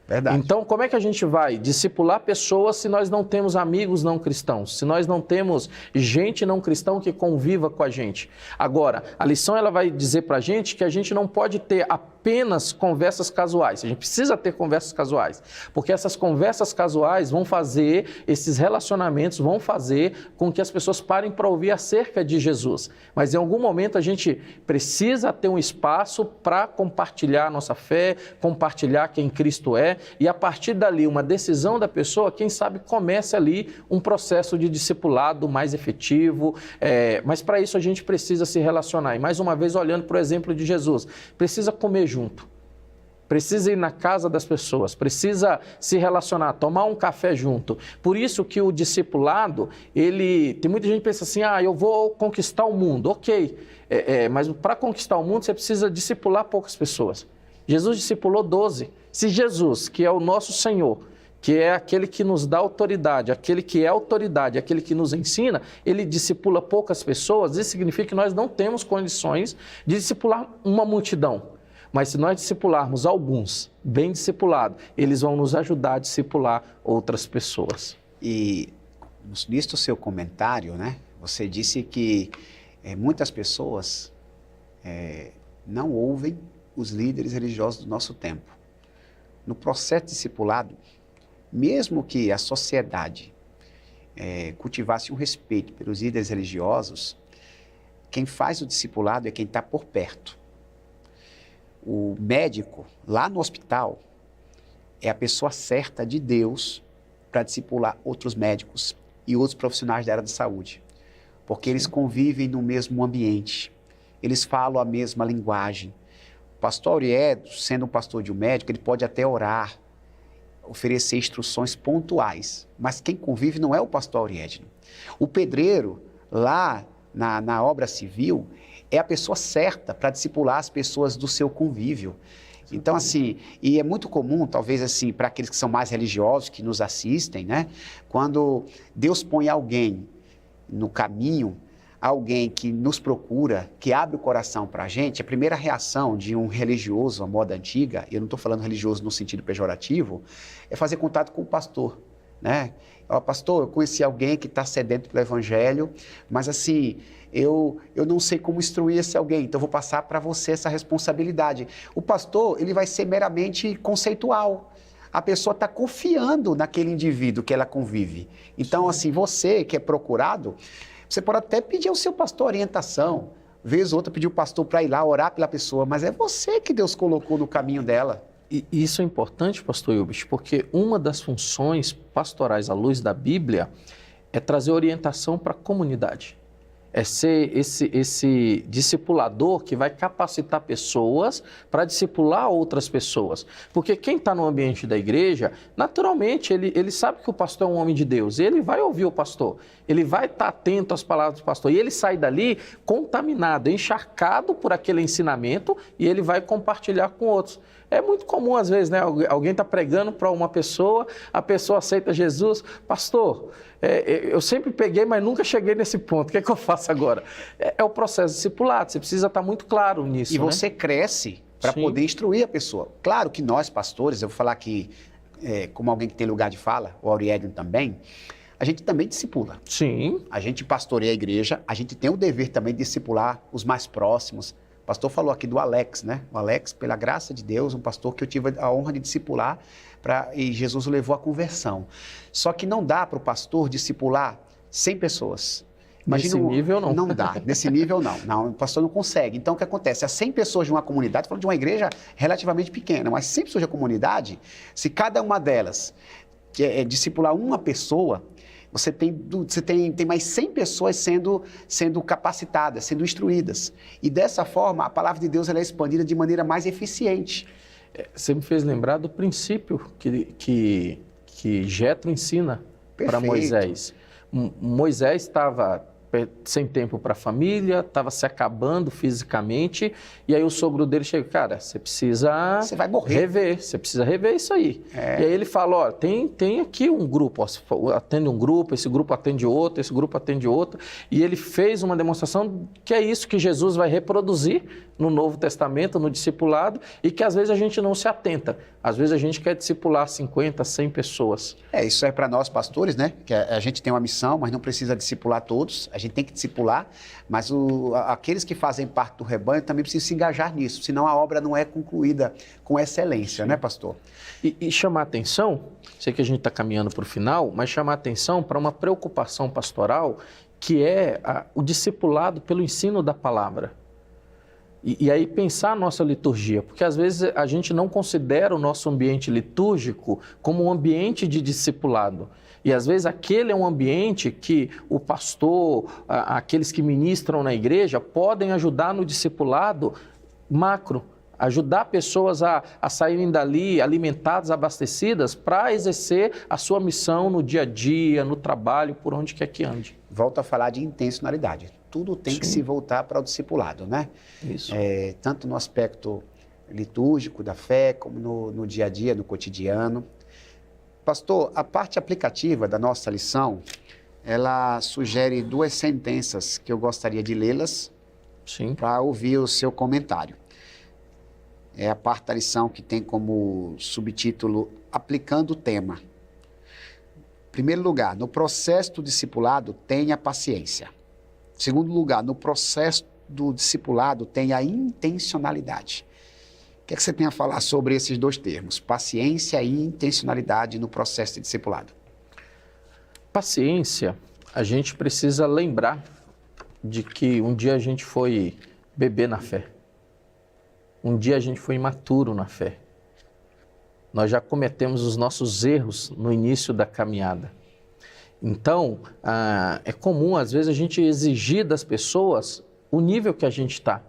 Verdade. Então, como é que a gente vai discipular pessoas se nós não temos amigos não cristãos, se nós não temos gente não cristã que conviva com a gente? Agora, a lição ela vai dizer para a gente que a gente não pode ter apenas conversas casuais, a gente precisa ter conversas casuais, porque essas conversas casuais vão fazer, esses relacionamentos vão fazer com que as pessoas parem para ouvir acerca de Jesus. Mas em algum momento a gente precisa ter um espaço para compartilhar a nossa fé, compartilhar quem Cristo é, e a partir dali, uma decisão da pessoa, quem sabe comece ali um processo de discipulado mais efetivo, mas para isso a gente precisa se relacionar. E mais uma vez, olhando para o exemplo de Jesus, precisa comer junto, precisa ir na casa das pessoas, precisa se relacionar, tomar um café junto. Por isso que o discipulado, tem muita gente que pensa assim, eu vou conquistar o mundo, ok, mas para conquistar o mundo você precisa discipular poucas pessoas. Jesus discipulou 12. Se Jesus, que é o nosso Senhor, que é aquele que nos dá autoridade, aquele que é autoridade, aquele que nos ensina, ele discipula poucas pessoas, isso significa que nós não temos condições de discipular uma multidão. Mas se nós discipularmos alguns, bem discipulados, eles vão nos ajudar a discipular outras pessoas. E nisto seu comentário, né, você disse que muitas pessoas não ouvem os líderes religiosos do nosso tempo. No processo discipulado, mesmo que a sociedade cultivasse um respeito pelos líderes religiosos, quem faz o discipulado é quem está por perto. O médico, lá no hospital, é a pessoa certa de Deus para discipular outros médicos e outros profissionais da área da saúde, porque eles convivem no mesmo ambiente, eles falam a mesma linguagem. O pastor Auried, sendo um pastor de um médico, ele pode até orar, oferecer instruções pontuais, mas quem convive não é o pastor Auried. O pedreiro, lá na obra civil, é a pessoa certa para discipular as pessoas do seu convívio. Então, assim, e é muito comum, talvez assim, para aqueles que são mais religiosos, que nos assistem, né? Quando Deus põe alguém no caminho, alguém que nos procura, que abre o coração para a gente, a primeira reação de um religioso, à moda antiga, eu não estou falando religioso no sentido pejorativo, é fazer contato com o pastor, né? Ó, pastor, eu conheci alguém que está sedento pelo evangelho, mas assim, eu não sei como instruir esse alguém, então eu vou passar para você essa responsabilidade. O pastor, ele vai ser meramente conceitual. A pessoa está confiando naquele indivíduo que ela convive. Então, assim, você que é procurado, você pode até pedir ao seu pastor orientação, vez ou outra pedir o pastor para ir lá orar pela pessoa, mas é você que Deus colocou no caminho dela. E isso é importante, pastor Ilbis, porque uma das funções pastorais à luz da Bíblia é trazer orientação para a comunidade. É ser esse discipulador que vai capacitar pessoas para discipular outras pessoas. Porque quem está no ambiente da igreja, naturalmente, ele sabe que o pastor é um homem de Deus. E ele vai ouvir o pastor. Ele vai estar atento às palavras do pastor. E ele sai dali contaminado, encharcado por aquele ensinamento e ele vai compartilhar com outros. É muito comum, às vezes, né? Alguém está pregando para uma pessoa, a pessoa aceita Jesus. Pastor, eu sempre peguei, mas nunca cheguei nesse ponto. O que é que eu faço agora? É o processo discipulado. Você precisa estar muito claro nisso. E você cresce para poder instruir a pessoa. Claro que nós, pastores, eu vou falar aqui como alguém que tem lugar de fala, o Auriélio também, a gente também discipula. Sim. A gente pastoreia a igreja, a gente tem o dever também de discipular os mais próximos. O pastor falou aqui do Alex, né? O Alex, pela graça de Deus, um pastor que eu tive a honra de discipular e Jesus o levou à conversão. Só que não dá para o pastor discipular 100 pessoas. Nesse nível, não. Não dá. Nesse nível, não. Não. O pastor não consegue. Então, o que acontece? As 100 pessoas de uma comunidade, falando de uma igreja relativamente pequena, mas 100 pessoas da comunidade, se cada uma delas discipular uma pessoa, você tem mais 100 pessoas sendo capacitadas, sendo instruídas. E dessa forma, a palavra de Deus ela é expandida de maneira mais eficiente. Você me fez lembrar do princípio que Jetro ensina para Moisés. Moisés estava sem tempo para a família, estava se acabando fisicamente, e aí o sogro dele chega, cara, você vai morrer. Rever, você precisa rever isso aí. E aí ele fala, ó, tem aqui um grupo, ó, atende um grupo, esse grupo atende outro, esse grupo atende outro, e ele fez uma demonstração que é isso que Jesus vai reproduzir no Novo Testamento, no discipulado, e que às vezes a gente não se atenta. Às vezes a gente quer discipular 50, 100 pessoas. Isso é para nós pastores, né? Que a gente tem uma missão, mas não precisa discipular todos. A gente tem que discipular, mas aqueles que fazem parte do rebanho também precisam se engajar nisso, senão a obra não é concluída com excelência, né, pastor? E chamar atenção, sei que a gente está caminhando para o final, mas chamar atenção para uma preocupação pastoral que é o discipulado pelo ensino da palavra. E aí pensar a nossa liturgia, porque às vezes a gente não considera o nosso ambiente litúrgico como um ambiente de discipulado. E às vezes aquele é um ambiente que o pastor, aqueles que ministram na igreja, podem ajudar no discipulado macro, ajudar pessoas a saírem dali alimentadas, abastecidas, para exercer a sua missão no dia a dia, no trabalho, por onde quer que ande. Volto a falar de intencionalidade. Tudo tem que se voltar para o discipulado, né? Isso. Tanto no aspecto litúrgico da fé, como no dia a dia, no cotidiano. Pastor, a parte aplicativa da nossa lição, ela sugere 2 sentenças que eu gostaria de lê-las para ouvir o seu comentário. É a parte da lição que tem como subtítulo Aplicando o Tema. Em primeiro lugar, no processo do discipulado, tenha paciência. Em segundo lugar, no processo do discipulado, tenha intencionalidade. O que é que você tem a falar sobre esses 2 termos? Paciência e intencionalidade no processo de discipulado. Paciência, a gente precisa lembrar de que um dia a gente foi bebê na fé. Um dia a gente foi imaturo na fé. nós já cometemos os nossos erros no início da caminhada. Então, é comum, às vezes, a gente exigir das pessoas o nível que a gente está.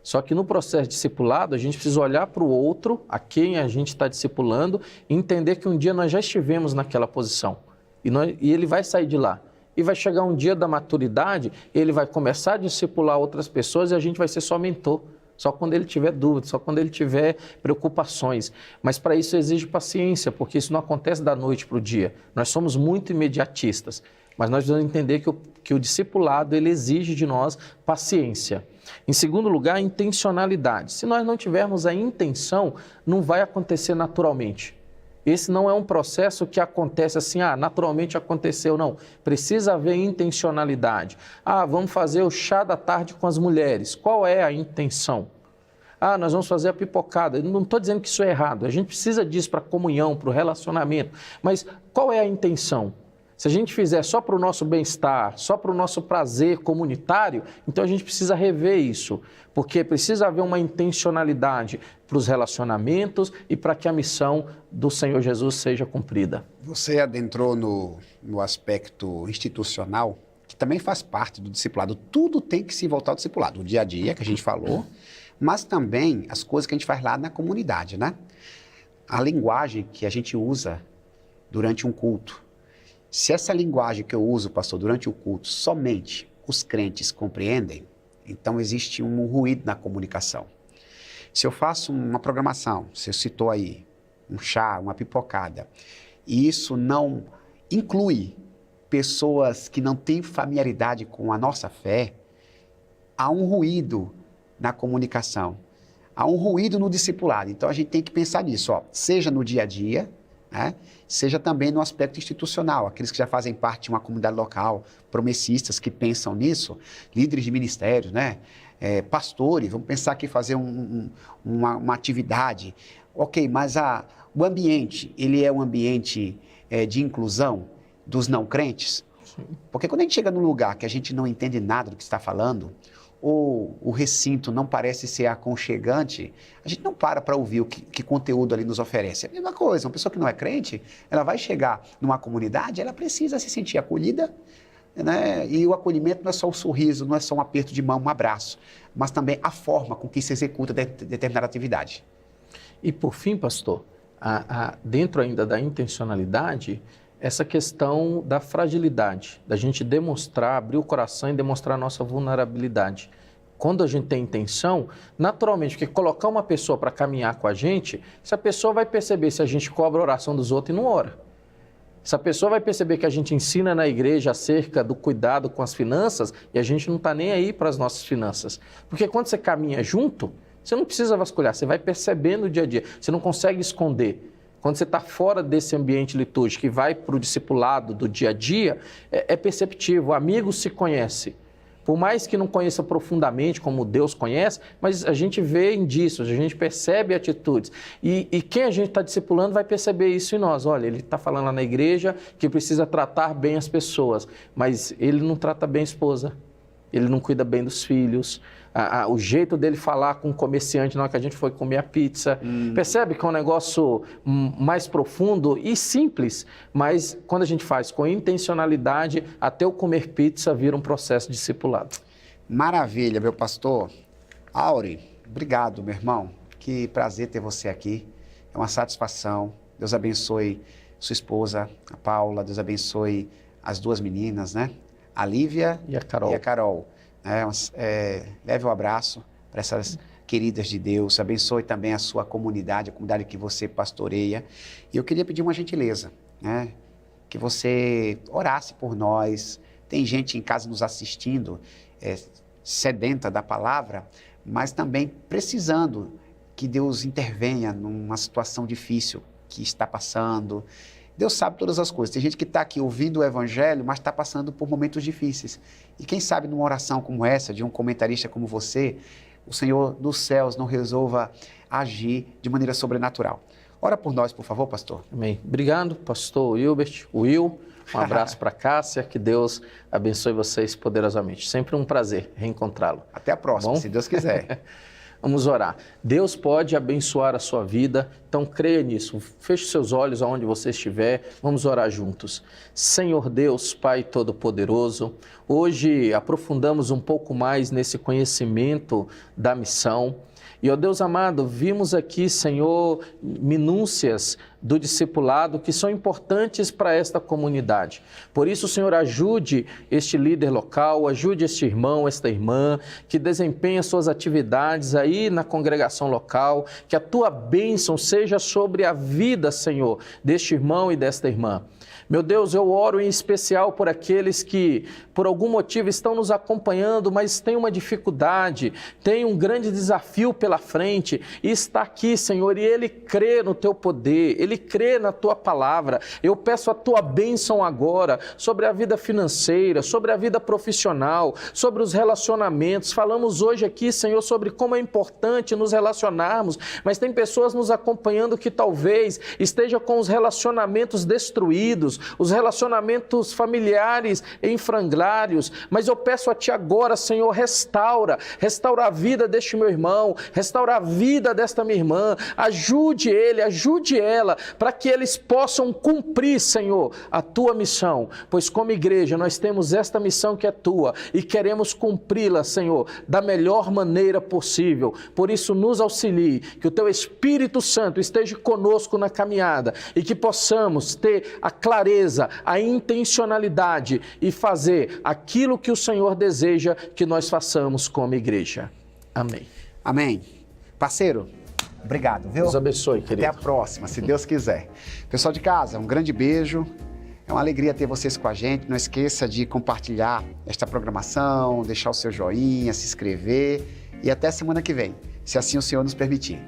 Só que no processo discipulado, a gente precisa olhar para o outro, a quem a gente está discipulando, e entender que um dia nós já estivemos naquela posição. E ele vai sair de lá. E vai chegar um dia da maturidade, ele vai começar a discipular outras pessoas e a gente vai ser só mentor. Só quando ele tiver dúvidas, só quando ele tiver preocupações. Mas para isso exige paciência, porque isso não acontece da noite para o dia. Nós somos muito imediatistas, mas nós precisamos entender que o discipulado ele exige de nós paciência. Em segundo lugar, a intencionalidade. Se nós não tivermos a intenção, não vai acontecer naturalmente. Esse não é um processo que acontece assim, naturalmente aconteceu, não. Precisa haver intencionalidade. Vamos fazer o chá da tarde com as mulheres. Qual é a intenção? Nós vamos fazer a pipocada. Eu não estou dizendo que isso é errado. A gente precisa disso para a comunhão, para o relacionamento. Mas qual é a intenção? Se a gente fizer só para o nosso bem-estar, só para o nosso prazer comunitário, então a gente precisa rever isso, porque precisa haver uma intencionalidade para os relacionamentos e para que a missão do Senhor Jesus seja cumprida. Você adentrou no aspecto institucional, que também faz parte do discipulado. Tudo tem que se voltar ao discipulado, o dia a dia que a gente falou, mas também as coisas que a gente faz lá na comunidade, né? A linguagem que a gente usa durante um culto. Se essa linguagem que eu uso, pastor, durante o culto, somente os crentes compreendem, então existe um ruído na comunicação. Se eu faço uma programação, você citou aí, um chá, uma pipocada, e isso não inclui pessoas que não têm familiaridade com a nossa fé, há um ruído na comunicação, há um ruído no discipulado. Então a gente tem que pensar nisso, seja no dia a dia, né? Seja também no aspecto institucional, aqueles que já fazem parte de uma comunidade local, promessistas que pensam nisso, líderes de ministérios, né? Pastores, vamos pensar aqui fazer uma atividade. Ok, mas o ambiente, ele é um ambiente de inclusão dos não crentes? Sim. Porque quando a gente chega num lugar que a gente não entende nada do que está falando, ou o recinto não parece ser aconchegante, a gente não para ouvir que conteúdo ali nos oferece. É a mesma coisa, uma pessoa que não é crente, ela vai chegar numa comunidade, ela precisa se sentir acolhida, né? E o acolhimento não é só o sorriso, não é só um aperto de mão, um abraço, mas também a forma com que se executa determinada atividade. E por fim, pastor, dentro ainda da intencionalidade, essa questão da fragilidade, da gente demonstrar, abrir o coração e demonstrar a nossa vulnerabilidade. Quando a gente tem intenção, naturalmente, porque colocar uma pessoa para caminhar com a gente, essa pessoa vai perceber se a gente cobra a oração dos outros e não ora. Essa pessoa vai perceber que a gente ensina na igreja acerca do cuidado com as finanças e a gente não está nem aí para as nossas finanças. Porque quando você caminha junto, você não precisa vasculhar, você vai percebendo o dia a dia, você não consegue esconder. Quando você está fora desse ambiente litúrgico e vai para o discipulado do dia a dia, é perceptível, o amigo se conhece. Por mais que não conheça profundamente como Deus conhece, mas a gente vê indícios, a gente percebe atitudes. E quem a gente está discipulando vai perceber isso em nós. Olha, ele está falando lá na igreja que precisa tratar bem as pessoas, mas ele não trata bem a esposa, ele não cuida bem dos filhos. O jeito dele falar com o comerciante na hora que a gente foi comer a pizza. Percebe que é um negócio mais profundo e simples, mas quando a gente faz com intencionalidade, até o comer pizza vira um processo discipulado. Maravilha, meu pastor. Auri, obrigado, meu irmão. Que prazer ter você aqui. É uma satisfação. Deus abençoe sua esposa, a Paula. Deus abençoe as duas meninas, né? A Lívia e a Carol. Leve um abraço para essas queridas de Deus, abençoe também a sua comunidade, a comunidade que você pastoreia. E eu queria pedir uma gentileza, né? Que você orasse por nós. Tem gente em casa nos assistindo, sedenta da palavra, mas também precisando que Deus intervenha numa situação difícil que está passando. Deus sabe todas as coisas. Tem gente que está aqui ouvindo o Evangelho, mas está passando por momentos difíceis. E quem sabe numa oração como essa, de um comentarista como você, o Senhor dos céus não resolva agir de maneira sobrenatural. Ora por nós, por favor, pastor. Amém. Obrigado, pastor Wilbert, Will. Um abraço para Cássia, que Deus abençoe vocês poderosamente. Sempre um prazer reencontrá-lo. Até a próxima, se Deus quiser. Vamos orar. Deus pode abençoar a sua vida, então creia nisso. Feche seus olhos aonde você estiver, vamos orar juntos. Senhor Deus, Pai Todo-Poderoso, hoje aprofundamos um pouco mais nesse conhecimento da missão. E, ó Deus amado, vimos aqui, Senhor, minúcias do discipulado que são importantes para esta comunidade. Por isso, Senhor, ajude este líder local, ajude este irmão, esta irmã, que desempenha suas atividades aí na congregação local, que a Tua bênção seja sobre a vida, Senhor, deste irmão e desta irmã. Meu Deus, eu oro em especial por aqueles que, por algum motivo, estão nos acompanhando, mas têm uma dificuldade, têm um grande desafio pela frente e está aqui, Senhor, e ele crê no Teu poder, ele crê na Tua palavra. Eu peço a Tua bênção agora sobre a vida financeira, sobre a vida profissional, sobre os relacionamentos. Falamos hoje aqui, Senhor, sobre como é importante nos relacionarmos, mas tem pessoas nos acompanhando que talvez estejam com os relacionamentos destruídos, os relacionamentos familiares em frangalhos, mas eu peço a Ti agora, Senhor, restaura a vida deste meu irmão, restaura a vida desta minha irmã, ajude ele, ajude ela, para que eles possam cumprir, Senhor, a Tua missão, pois como igreja nós temos esta missão que é Tua e queremos cumpri-la, Senhor, da melhor maneira possível. Por isso nos auxilie, que o Teu Espírito Santo esteja conosco na caminhada e que possamos ter a clareza, a intencionalidade e fazer aquilo que o Senhor deseja que nós façamos como igreja. Amém. Amém. Parceiro, obrigado, viu? Deus abençoe, querido. Até a próxima, se Deus quiser. Pessoal de casa, um grande beijo. É uma alegria ter vocês com a gente. Não esqueça de compartilhar esta programação, deixar o seu joinha, se inscrever e até semana que vem, se assim o Senhor nos permitir.